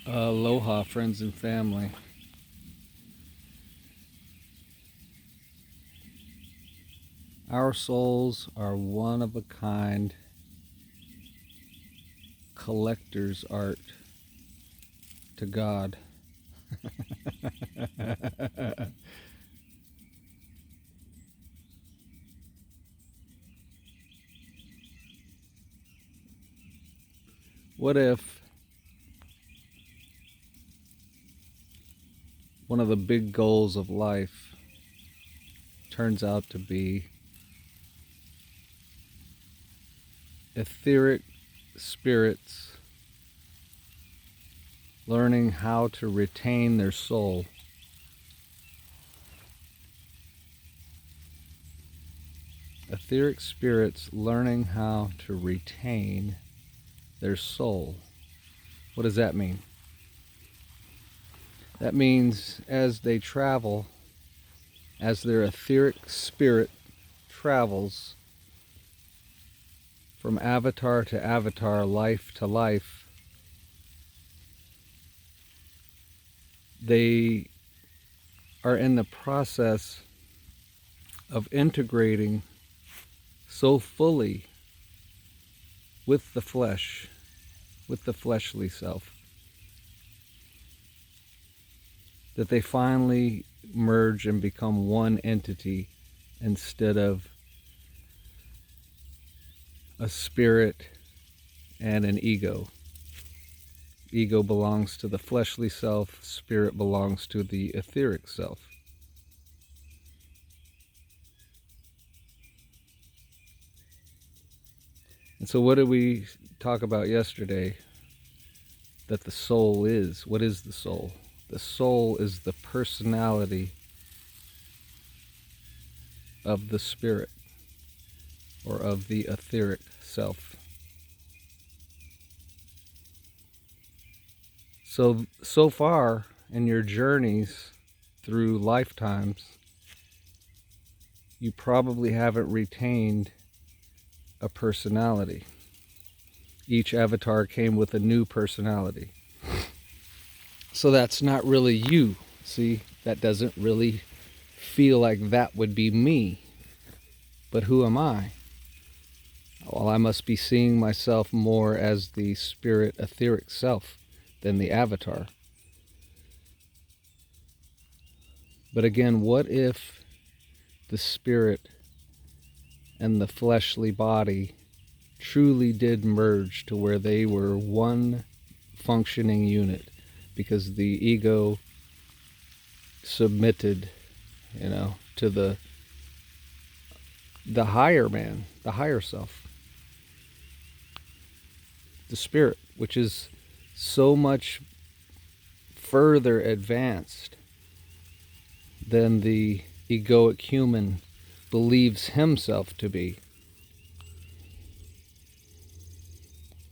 Aloha, friends and family. Our souls are one of a kind collector's art to God. What if one of the big goals of life turns out to be etheric spirits learning how to retain their soul? Etheric spirits learning how to retain their soul. What does that mean? That means as they travel, as their etheric spirit travels from avatar to avatar, life to life, they are in the process of integrating so fully with the flesh, with the fleshly self, that they finally merge and become one entity instead of a spirit and an ego. Ego belongs to the fleshly self, spirit belongs to the etheric self. And so what did we talk about yesterday? That the soul is. What is the soul? The soul is the personality of the spirit, or of the etheric self. So far in your journeys through lifetimes, you probably haven't retained a personality. Each avatar came with a new personality. So that's not really you. See, that doesn't really feel like that would be me. But who am I? Well, I must be seeing myself more as the spirit etheric self than the avatar. But again, what if the spirit and the fleshly body truly did merge to where they were one functioning unit, because the ego submitted, to the higher man, the higher self, the spirit, which is so much further advanced than the egoic human believes himself to be.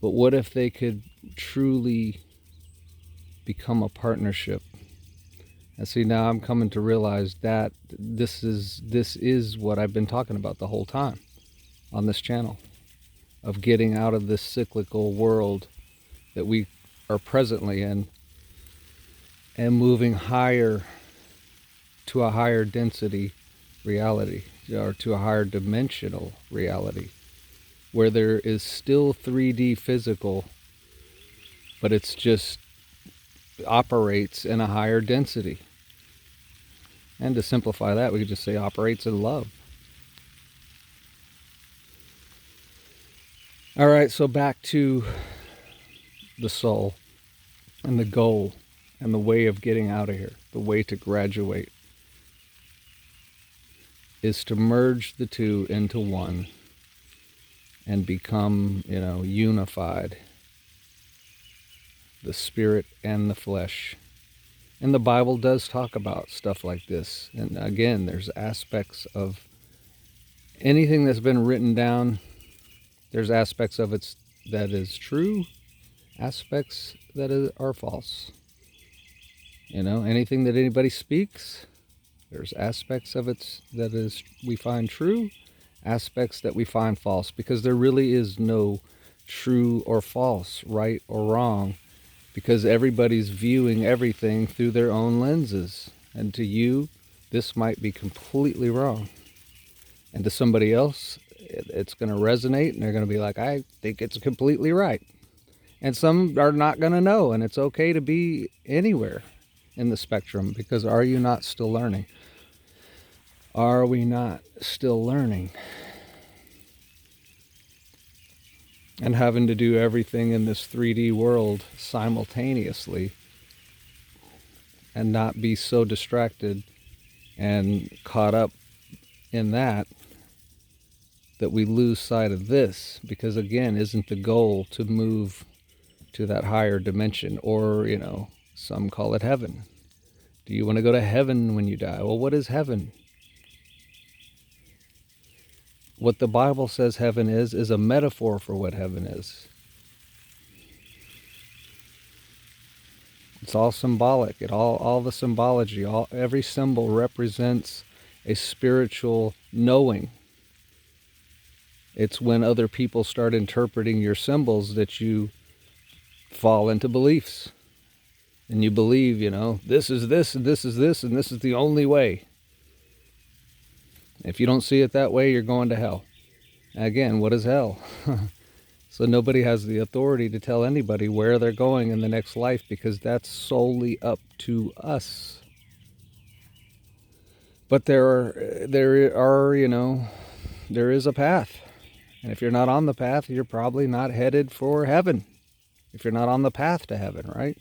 But what if they could truly become a partnership? And see, now I'm coming to realize that this is what I've been talking about the whole time on this channel, of getting out of this cyclical world that we are presently in and moving higher to a higher density reality, or to a higher dimensional reality, where there is still 3D physical, but it's just operates in a higher density. And to simplify that, we could just say operates in love. All right, so back to the soul and the goal and the way of getting out of here, the way to graduate, is to merge the two into one and become, unified, the spirit and the flesh. And the Bible does talk about stuff like this. And again, there's aspects of anything that's been written down, there's aspects of it that is true, aspects that are false. Anything that anybody speaks, there's aspects of it that is we find true, aspects that we find false, because there really is no true or false, right or wrong. because everybody's viewing everything through their own lenses. And to you, this might be completely wrong. And to somebody else, it's going to resonate, and they're going to be like, I think it's completely right. And some are not going to know, and it's okay to be anywhere in the spectrum, because are you not still learning? Are we not still learning? And having to do everything in this 3D world simultaneously and not be so distracted and caught up in that we lose sight of this, because again, isn't the goal to move to that higher dimension, or, some call it heaven. Do you want to go to heaven when you die? Well, what is heaven? What the Bible says heaven is a metaphor for what heaven is. It's all symbolic. All the symbology, every symbol represents a spiritual knowing. It's when other people start interpreting your symbols that you fall into beliefs. And you believe, this is this, and this is this, and this is the only way. If you don't see it that way, you're going to hell. Again, what is hell? So nobody has the authority to tell anybody where they're going in the next life, because that's solely up to us. But there is a path. And if you're not on the path, you're probably not headed for heaven. If you're not on the path to heaven, right?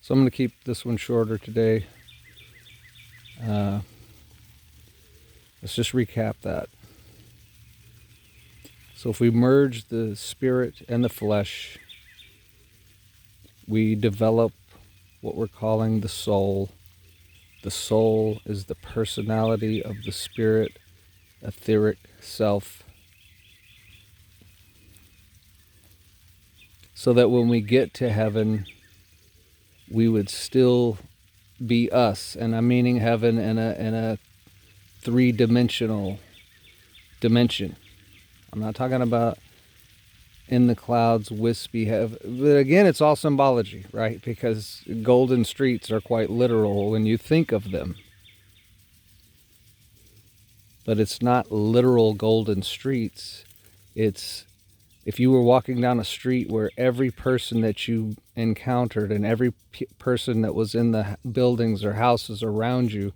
So I'm going to keep this one shorter today. Let's just recap that. So if we merge the spirit and the flesh, we develop what we're calling the soul. The soul is the personality of the spirit, etheric self. So that when we get to heaven, we would still be us. And I'm meaning heaven in a three-dimensional dimension. I'm not talking about in the clouds, wispy heaven. But again, it's all symbology, right? Because golden streets are quite literal when you think of them. But it's not literal golden streets. It's, if you were walking down a street where every person that you encountered and every person that was in the buildings or houses around you,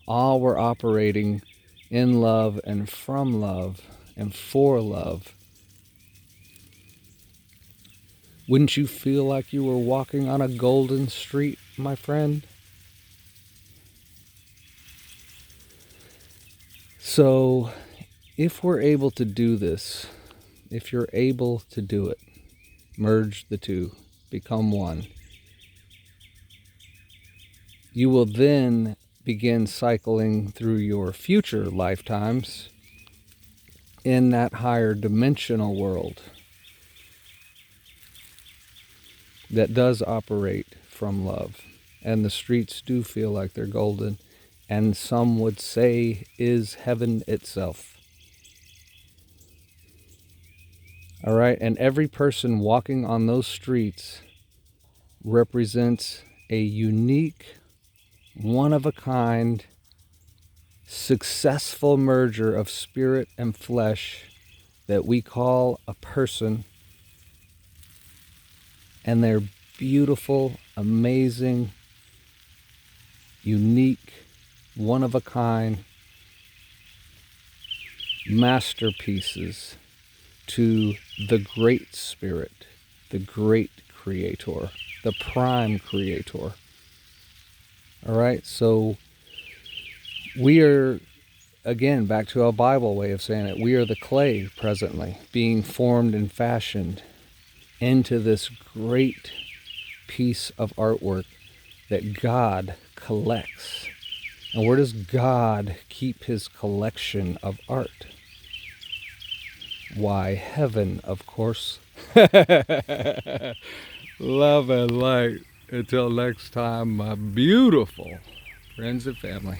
all were operating in love and from love and for love. Wouldn't you feel like you were walking on a golden street, my friend? So, if we're able to do this, if you're able to do it, merge the two, become one, you will then begin cycling through your future lifetimes in that higher dimensional world that does operate from love. And the streets do feel like they're golden, and some would say is heaven itself. All right, and every person walking on those streets represents a unique, one-of-a-kind, successful merger of spirit and flesh that we call a person. And they're beautiful, amazing, unique, one-of-a-kind masterpieces to the great spirit, the great creator, the prime creator. All right, so we are, again, back to our Bible way of saying it, we are the clay presently, being formed and fashioned into this great piece of artwork that God collects. And where does God keep his collection of art? Why, heaven, of course. Love and light. Until next time, my beautiful friends and family.